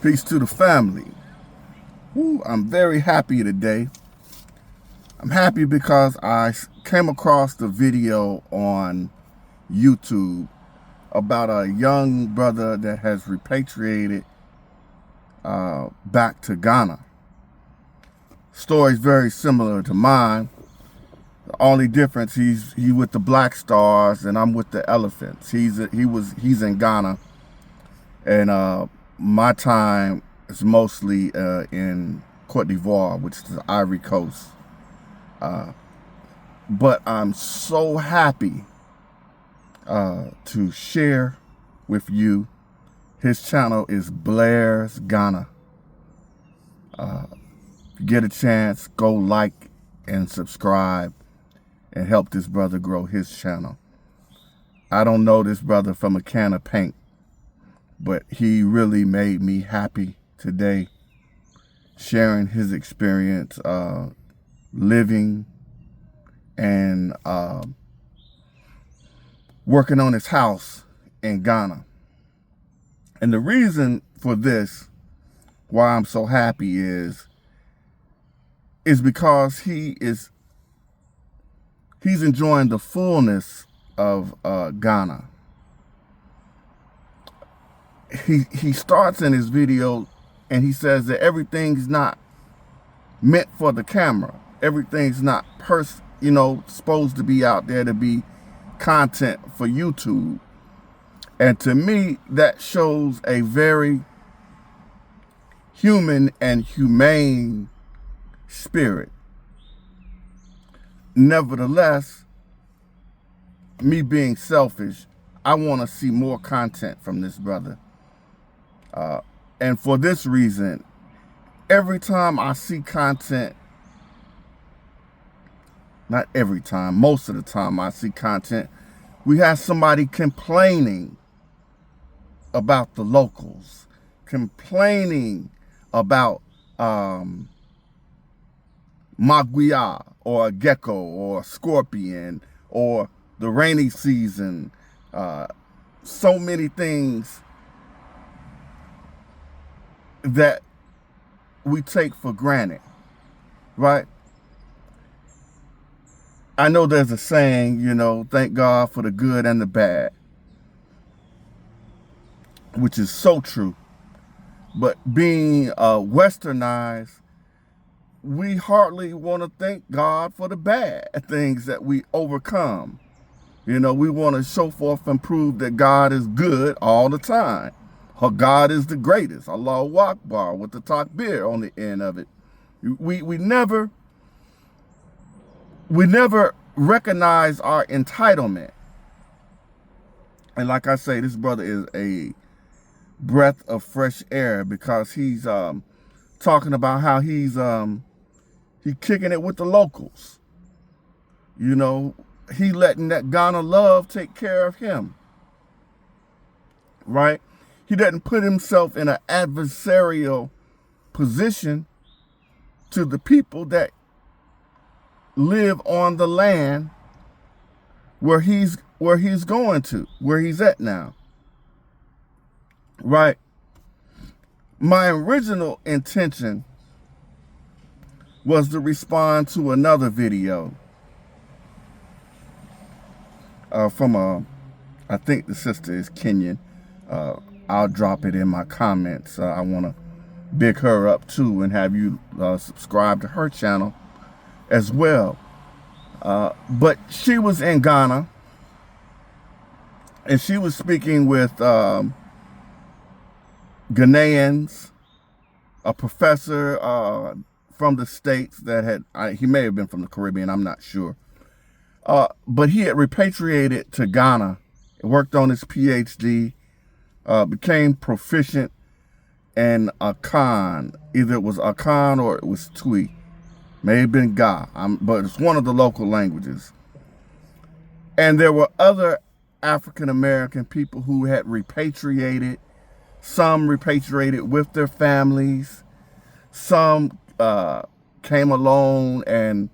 Peace to the family. Woo, I'm very happy today. I'm happy because I came across the video on YouTube about a young brother that has repatriated back to Ghana. Story's very similar to mine. The only difference, he's with the Black Stars and I'm with the Elephants. He's in Ghana, and my time is mostly in Cote d'Ivoire, which is the Ivory Coast. But I'm so happy to share with you. His channel is Blair's Ghana. Get a chance, go like and subscribe and help this brother grow his channel. I don't know this brother from a can of paint, but he really made me happy today, sharing his experience living and working on his house in Ghana. And the reason for this, why I'm so happy, is because he's enjoying the fullness of Ghana. He starts in his video and he says that everything's not meant for the camera. Everything's not supposed to be out there to be content for YouTube. And to me, that shows a very human and humane spirit. Nevertheless, me being selfish, I want to see more content from this brother. And for this reason, every time I see content, not every time, most of the time I see content, we have somebody complaining about the locals, complaining about Maguia or a gecko or a scorpion or the rainy season. So many things that we take for granted, right? I know there's a saying, thank God for the good and the bad, which is so true. But being westernized, we hardly want to thank God for the bad things that we overcome. We want to show forth and prove that God is good all the time. Or God is the greatest. Allahu Akbar with the takbir on the end of it. We never recognize our entitlement. And like I say, this brother is a breath of fresh air because he's talking about how he's kicking it with the locals. He letting that Ghana love take care of him. Right? He doesn't put himself in an adversarial position to the people that live on the land where he's going to, where he's at now. Right? My original intention was to respond to another video from I think the sister is Kenyan. I'll drop it in my comments. I want to big her up too and have you subscribe to her channel as well. But she was in Ghana and she was speaking with Ghanaians, a professor from the States that he may have been from the Caribbean, I'm not sure. But he had repatriated to Ghana, worked on his PhD, became proficient in Akan. Either it was Akan or it was Twi. May have been Ga, but it's one of the local languages. And there were other African-American people who had repatriated. Some repatriated with their families. Some came alone and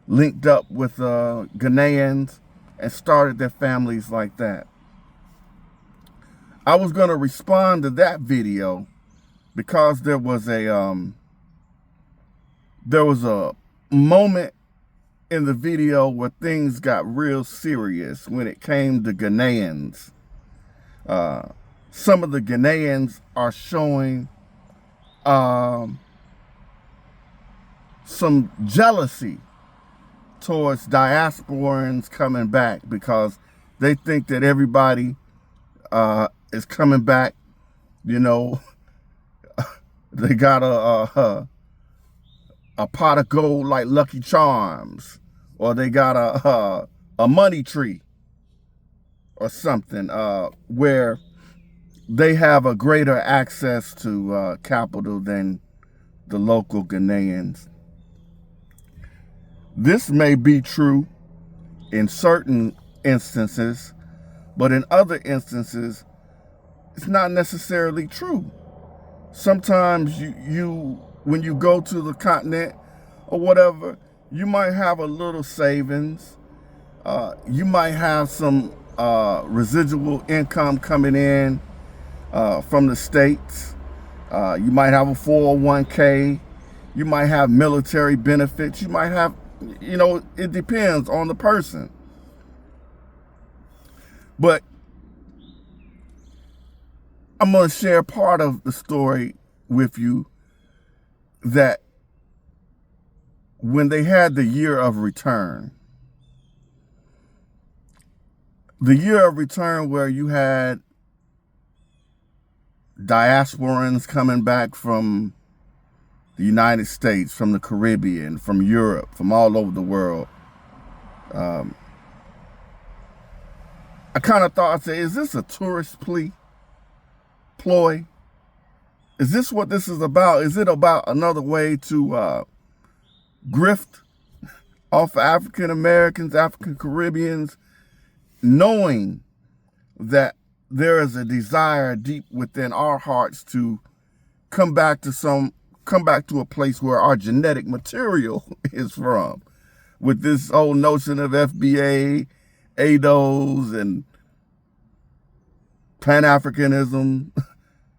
linked up with Ghanaians and started their families like that. I was going to respond to that video because there was a moment in the video where things got real serious when it came to Ghanaians. Some of the Ghanaians are showing some jealousy towards diasporans coming back because they think that everybody is coming back. You know, they got a pot of gold like Lucky Charms, or they got a money tree or something, where they have a greater access to capital than the local Ghanaians. This may be true in certain instances, but in other instances, it's not necessarily true. Sometimes you when you go to the continent or whatever, you might have a little savings. You might have some residual income coming in from the States. You might have a 401k. You might have military benefits. You might have, you know, it depends on the person. But I'm going to share part of the story with you, that when they had the year of return, where you had diasporans coming back from the United States, from the Caribbean, from Europe, from all over the world, I kind of thought, I said, is this a tourist ploy? Is this what this is about? Is it about another way to grift off African Americans, African Caribbeans, knowing that there is a desire deep within our hearts to come back to a place where our genetic material is from, with this whole notion of FBA, ADOS, and Pan-Africanism.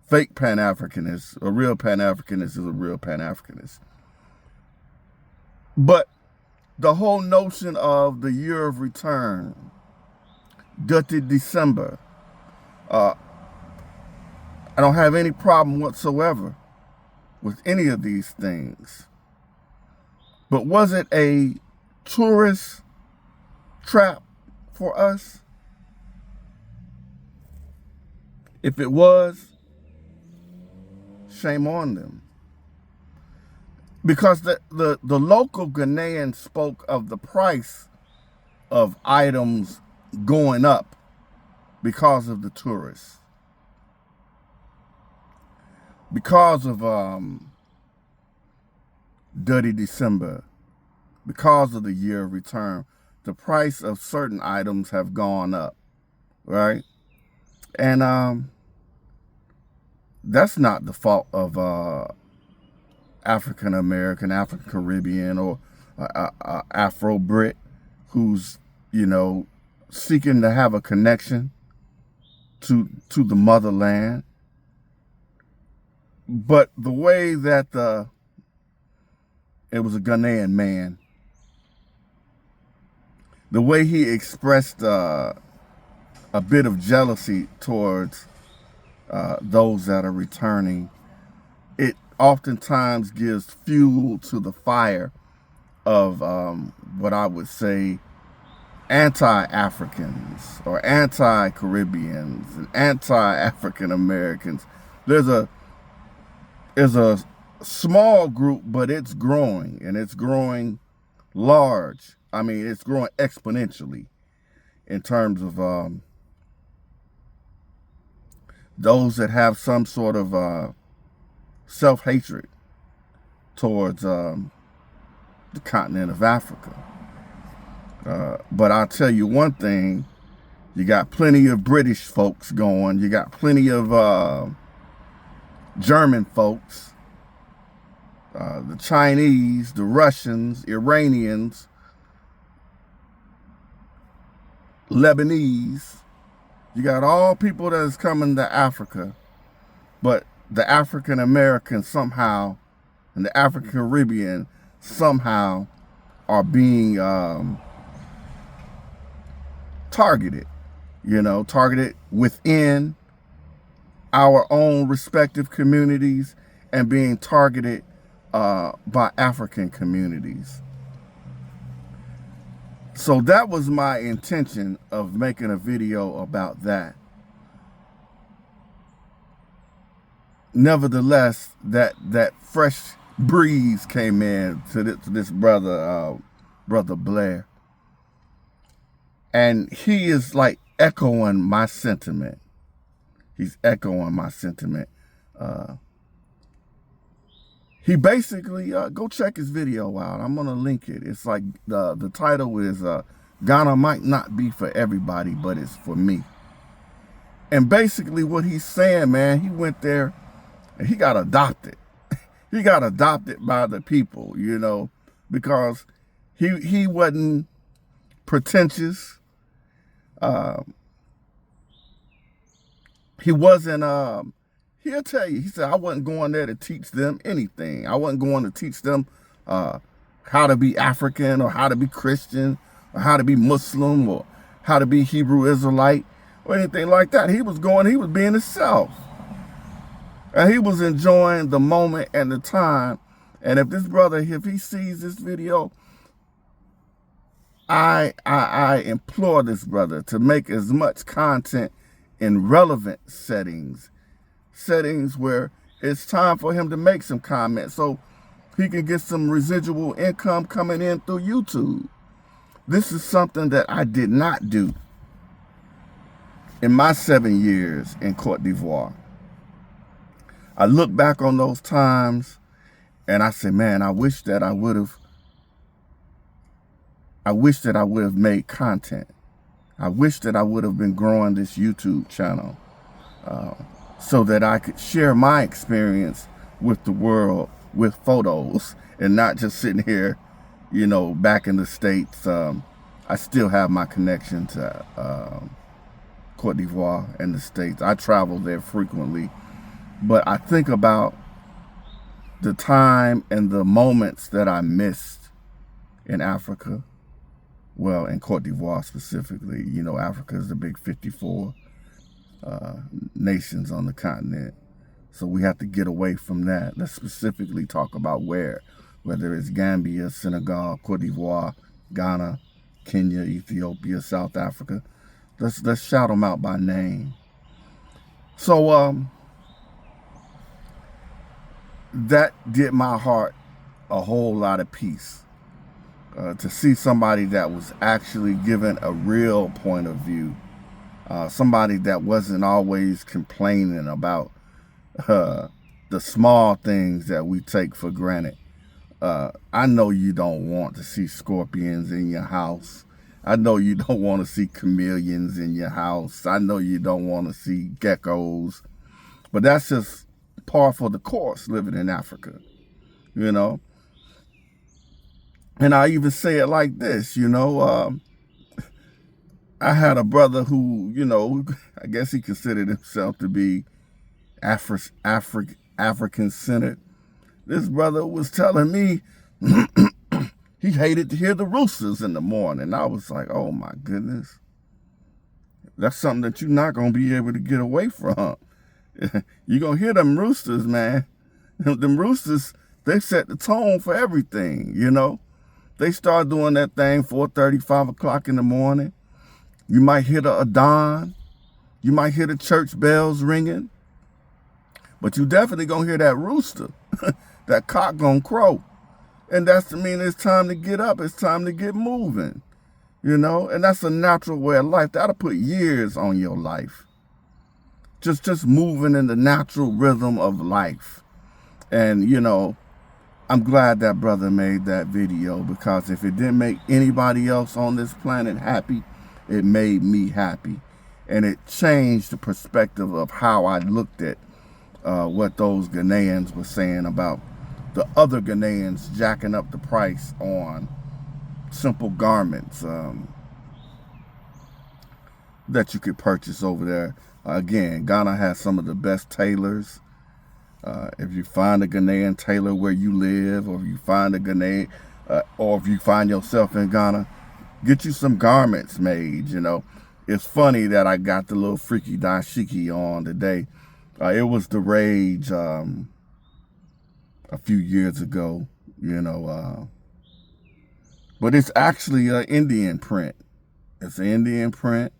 Fake Pan-Africanist. A real Pan-Africanist is a real Pan-Africanist. But the whole notion of the year of return, Dirty December, I don't have any problem whatsoever with any of these things. But was it a tourist trap for us? If it was, shame on them. Because the local Ghanaian spoke of the price of items going up because of the tourists. Because of Dirty December, because of the year of return, the price of certain items have gone up, right? And that's not the fault of African American, African Caribbean, or Afro Brit who's, you know, seeking to have a connection to the motherland. But the way that it was a Ghanaian man, the way he expressed a bit of jealousy towards those that are returning, it oftentimes gives fuel to the fire of what I would say anti-Africans or anti-Caribbeans and anti-African Americans. There's a small group, but it's growing, and it's growing large. I mean, it's growing exponentially in terms of those that have some sort of self-hatred towards the continent of Africa. But I'll tell you one thing, you got plenty of British folks going, you got plenty of German folks, the Chinese, the Russians, Iranians, Lebanese. You got all people that is coming to Africa, but the African American somehow and the African Caribbean somehow are being targeted, targeted within our own respective communities and being targeted by African communities. So that was my intention of making a video about that. Nevertheless, that fresh breeze came in to this brother, Brother Blair. And he is like echoing my sentiment. He's echoing my sentiment. He basically, go check his video out. I'm going to link it. It's like, the title is, Ghana might not be for everybody, but it's for me. And basically what he's saying, man, he went there and he got adopted. He got adopted by the people, because he wasn't pretentious. He wasn't, he'll tell you, he said, I wasn't going there to teach them anything. I wasn't going to teach them how to be African or how to be Christian or how to be Muslim or how to be Hebrew Israelite or anything like that. He was being himself. And he was enjoying the moment and the time. And if this brother, if he sees this video, I implore this brother to make as much content in relevant settings where it's time for him to make some comments so he can get some residual income coming in through YouTube. This is something that I did not do in my 7 years in Cote d'Ivoire. I look back on those times and I say, man, I wish that I would have made content. I wish that I would have been growing this YouTube channel so that I could share my experience with the world with photos and not just sitting here, back in the States. I still have my connection to Cote d'Ivoire and the States. I travel there frequently. But I think about the time and the moments that I missed in Africa. Well, in Cote d'Ivoire specifically. Africa is the big 54 nations on the continent. So we have to get away from that. Let's specifically talk about whether it's Gambia, Senegal, Cote d'Ivoire, Ghana, Kenya, Ethiopia, South Africa. Let's shout them out by name. So, that did my heart a whole lot of peace. To see somebody that was actually given a real point of view. Somebody that wasn't always complaining about the small things that we take for granted. I know you don't want to see scorpions in your house. I know you don't want to see chameleons in your house. I know you don't want to see geckos. But that's just par for the course living in Africa, And I even say it like this, I had a brother who, I guess he considered himself to be African-centered. This brother was telling me he hated to hear the roosters in the morning. I was like, oh my goodness. That's something that you're not going to be able to get away from. You're going to hear them roosters, man. Them roosters, they set the tone for everything, They start doing that thing 4:30, 5 o'clock in the morning. You might hear the adhan. You might hear the church bells ringing. But you definitely going to hear that rooster. That cock going to crow. And that's to mean it's time to get up. It's time to get moving, And that's a natural way of life. That'll put years on your life. Just moving in the natural rhythm of life. And, I'm glad that brother made that video, because if it didn't make anybody else on this planet happy, it made me happy. And it changed the perspective of how I looked at what those Ghanaians were saying about the other Ghanaians jacking up the price on simple garments that you could purchase over there. Again, Ghana has some of the best tailors If you find a Ghanaian tailor where you live, or if you find a Ghanaian, or if you find yourself in Ghana, get you some garments made. It's funny that I got the little freaky dashiki on today. It was the rage a few years ago, but it's actually an Indian print. It's an Indian print.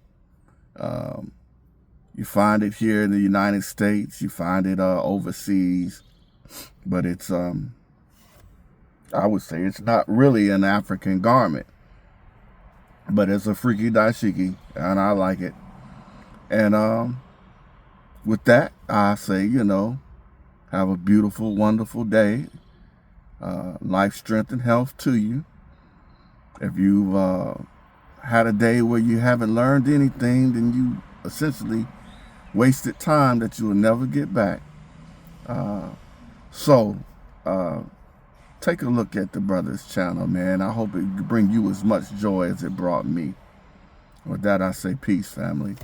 You find it here in the United States. You find it overseas, but it's I would say it's not really an African garment, but it's a freaky dashiki, and I like it. And with that, I say, have a beautiful, wonderful day. Life, strength, and health to you. If you've had a day where you haven't learned anything, then you essentially wasted time that you will never get back. So take a look at the brother's channel, man. I hope it bring you as much joy as it brought me. With that, I say peace, family.